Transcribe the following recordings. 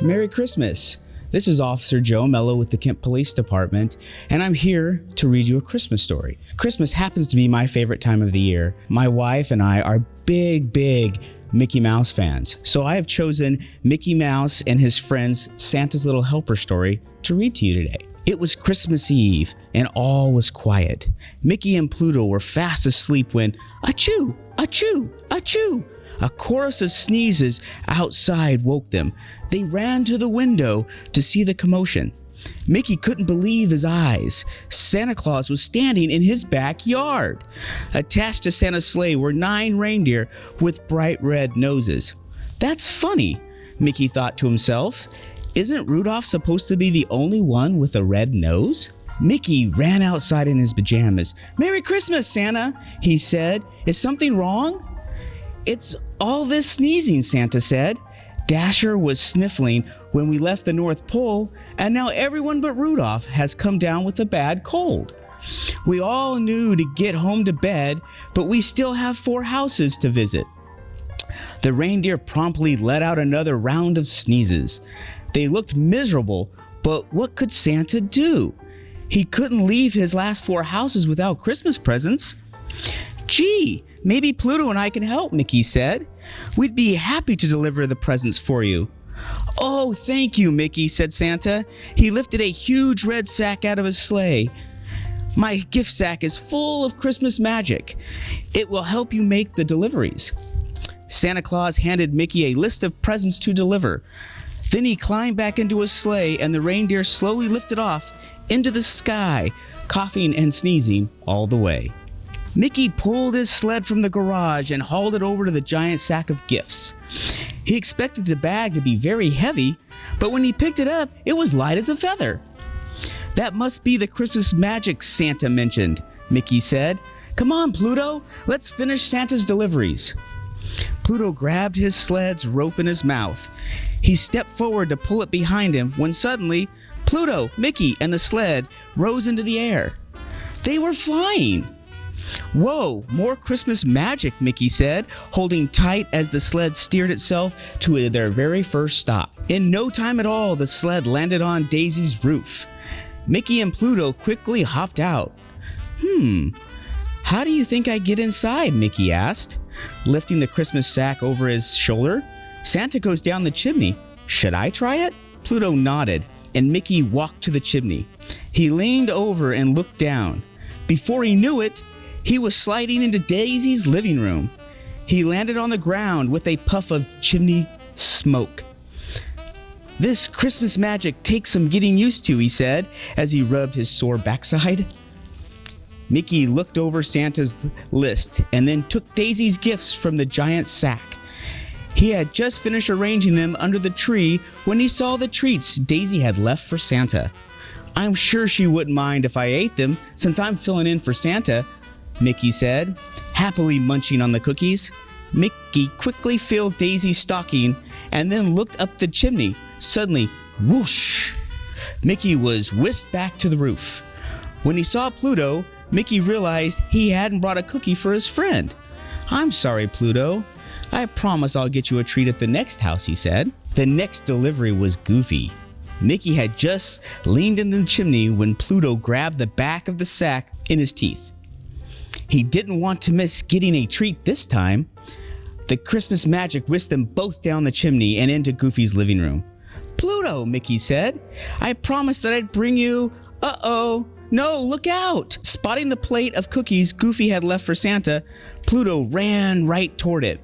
Merry Christmas! This is Officer Joe Mello with the Kent Police Department, and I'm here to read you a Christmas story. Christmas happens to be my favorite time of the year. My wife and I are big Mickey Mouse fans, so I have chosen Mickey Mouse and his friends Santa's Little Helper story to read to you today. It was Christmas Eve, and all was quiet. Mickey and Pluto were fast asleep when, achoo, achoo, achoo! A chorus of sneezes outside woke them. They ran to the window to see the commotion. Mickey couldn't believe his eyes. Santa Claus was standing in his backyard. Attached to Santa's sleigh were 9 reindeer with bright red noses. That's funny, Mickey thought to himself. Isn't Rudolph supposed to be the only one with a red nose? Mickey ran outside in his pajamas. "Merry Christmas, Santa," he said. "Is something wrong?" "It's all this sneezing," Santa said. "Dasher was sniffling when we left the North Pole, and now everyone but Rudolph has come down with a bad cold. We all knew to get home to bed, but we still have 4 houses to visit." The reindeer promptly let out another round of sneezes. They looked miserable, but what could Santa do? He couldn't leave his last 4 houses without Christmas presents. "Gee, maybe Pluto and I can help," Mickey said. "We'd be happy to deliver the presents for you." "Oh, thank you, Mickey," said Santa. He lifted a huge red sack out of his sleigh. "My gift sack is full of Christmas magic. It will help you make the deliveries." Santa Claus handed Mickey a list of presents to deliver. Then he climbed back into his sleigh, and the reindeer slowly lifted off into the sky, coughing and sneezing all the way. Mickey pulled his sled from the garage and hauled it over to the giant sack of gifts. He expected the bag to be very heavy, but when he picked it up, it was light as a feather. "That must be the Christmas magic Santa mentioned," Mickey said. "Come on, Pluto, let's finish Santa's deliveries." Pluto grabbed his sled's rope in his mouth. He stepped forward to pull it behind him when suddenly, Pluto, Mickey, and the sled rose into the air. They were flying. "Whoa, more Christmas magic," Mickey said, holding tight as the sled steered itself to their very first stop. In no time at all, the sled landed on Daisy's roof. Mickey and Pluto quickly hopped out. How do you think I get inside?" Mickey asked, lifting the Christmas sack over his shoulder. "Santa goes down the chimney. Should I try it?" Pluto nodded, and Mickey walked to the chimney. He leaned over and looked down. Before he knew it, he was sliding into Daisy's living room. He landed on the ground with a puff of chimney smoke. "This Christmas magic takes some getting used to," he said as he rubbed his sore backside. Mickey looked over Santa's list and then took Daisy's gifts from the giant sack. He had just finished arranging them under the tree when he saw the treats Daisy had left for Santa. "I'm sure she wouldn't mind if I ate them since I'm filling in for Santa," Mickey said, happily munching on the cookies. Mickey quickly filled Daisy's stocking and then looked up the chimney. Suddenly, whoosh! Mickey was whisked back to the roof. When he saw Pluto, Mickey realized he hadn't brought a cookie for his friend. "I'm sorry, Pluto. I promise I'll get you a treat at the next house," he said. The next delivery was Goofy. Mickey had just leaned in the chimney when Pluto grabbed the back of the sack in his teeth. He didn't want to miss getting a treat this time. The Christmas magic whisked them both down the chimney and into Goofy's living room. "Pluto," Mickey said, "I promised that I'd bring you..." "Uh-oh. No, look out!" Spotting the plate of cookies Goofy had left for Santa, Pluto ran right toward it.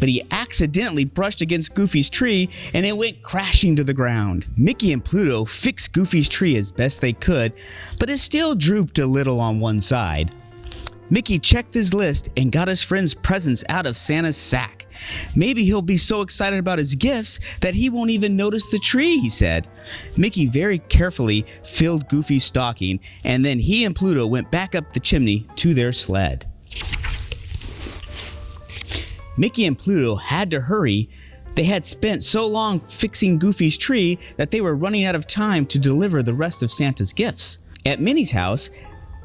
But he accidentally brushed against Goofy's tree and it went crashing to the ground. Mickey and Pluto fixed Goofy's tree as best they could, but it still drooped a little on one side. Mickey checked his list and got his friend's presents out of Santa's sack. "Maybe he'll be so excited about his gifts that he won't even notice the tree," he said. Mickey very carefully filled Goofy's stocking, and then he and Pluto went back up the chimney to their sled. Mickey and Pluto had to hurry. They had spent so long fixing Goofy's tree that they were running out of time to deliver the rest of Santa's gifts. At Minnie's house,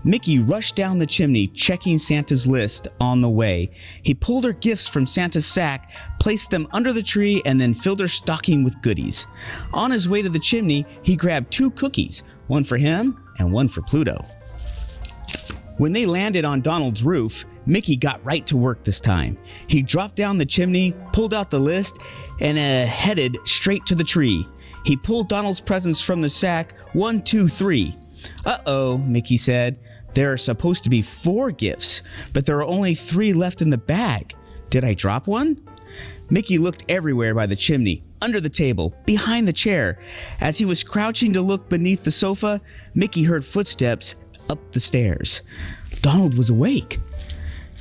Mickey rushed down the chimney, checking Santa's list on the way. He pulled her gifts from Santa's sack, placed them under the tree, and then filled her stocking with goodies. On his way to the chimney, he grabbed 2 cookies, one for him and one for Pluto. When they landed on Donald's roof, Mickey got right to work this time. He dropped down the chimney, pulled out the list, and headed straight to the tree. He pulled Donald's presents from the sack, 1, 2, 3. "Uh-oh," Mickey said. "There are supposed to be 4 gifts, but there are only 3 left in the bag. Did I drop one?" Mickey looked everywhere by the chimney, under the table, behind the chair. As he was crouching to look beneath the sofa, Mickey heard footsteps up the stairs. Donald was awake.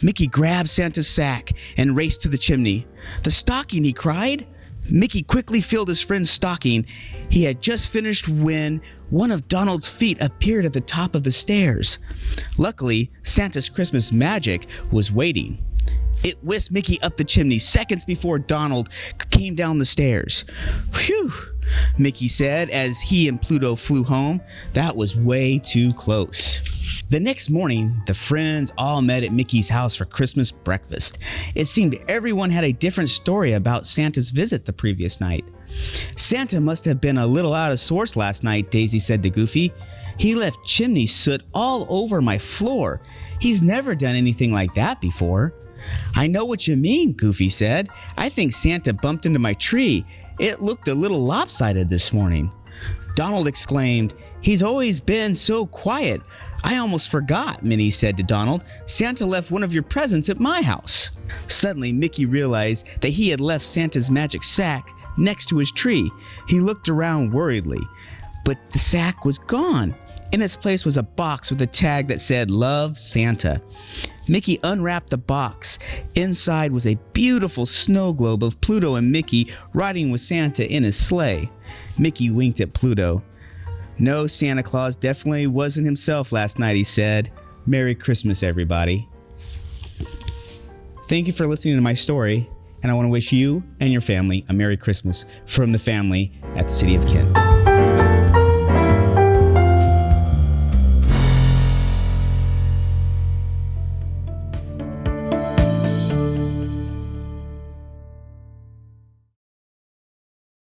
Mickey grabbed Santa's sack and raced to the chimney. "The stocking," he cried. Mickey quickly filled his friend's stocking. He had just finished when one of Donald's feet appeared at the top of the stairs. Luckily, Santa's Christmas magic was waiting. It whisked Mickey up the chimney seconds before Donald came down the stairs. "Phew," Mickey said as he and Pluto flew home. "That was way too close." The next morning, the friends all met at Mickey's house for Christmas breakfast. It seemed everyone had a different story about Santa's visit the previous night. "Santa must have been a little out of sorts last night," Daisy said to Goofy. "He left chimney soot all over my floor. He's never done anything like that before." "I know what you mean," Goofy said. "I think Santa bumped into my tree. It looked a little lopsided this morning." Donald exclaimed, "He's always been so quiet. I almost forgot," Minnie said to Donald. "Santa left one of your presents at my house." Suddenly, Mickey realized that he had left Santa's magic sack next to his tree. He looked around worriedly, but the sack was gone. In its place was a box with a tag that said, "Love, Santa." Mickey unwrapped the box. Inside was a beautiful snow globe of Pluto and Mickey riding with Santa in his sleigh. Mickey winked at Pluto. "No, Santa Claus definitely wasn't himself last night," he said. "Merry Christmas, everybody." Thank you for listening to my story, and I want to wish you and your family a Merry Christmas from the family at the City of Kent.